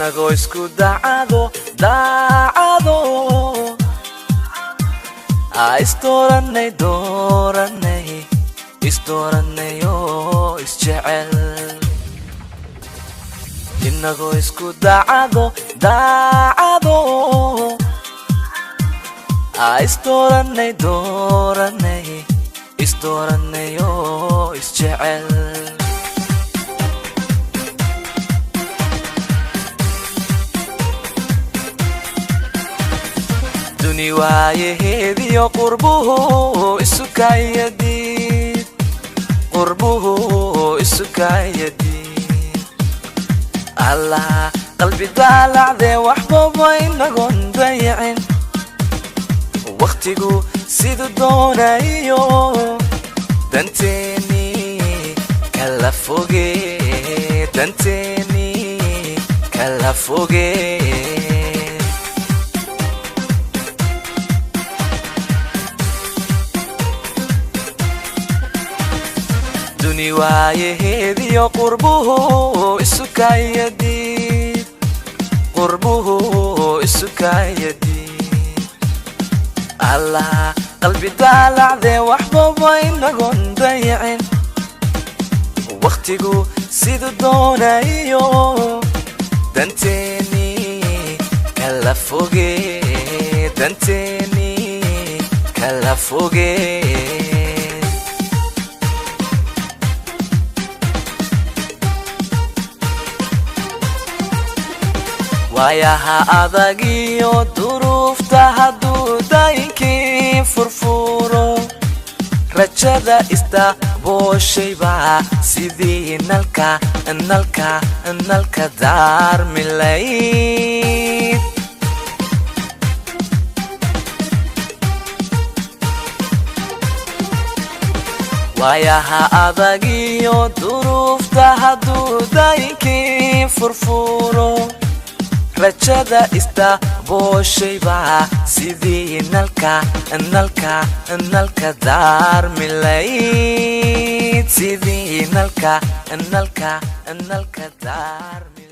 inagoo isku daacado daacado isdooranay dooranay isdooranay oo isjecel inagoo isku daacado daacado isdooranay dooranay isdooranay oo isjecel duni waayaheediyo qurbuhu isukayadiid qurbuhu isukayadiid allah qalbi daalacdee waxbaba inagoon dayacin waqtigu siduu doonayo danteeni kala foge danteeni kala foge duni waayaheediyo qurbuhu isukayadiid qurbuhu isukayadiid allah qalbi daalacdee waxbaba inagoon dayacin waqtigu siduu doonayo danteeni kala foge danteeni kala foge waayaha adagiyo duruufta hadduu daynkii furfuro rajada isdabooshayba sidii nalka daarmilayd waayaha adagiyo duruufta hadduu daynkii furfuro rajada isdabooshayba sidii nalka daarmilayd sidii nalka daarmilayd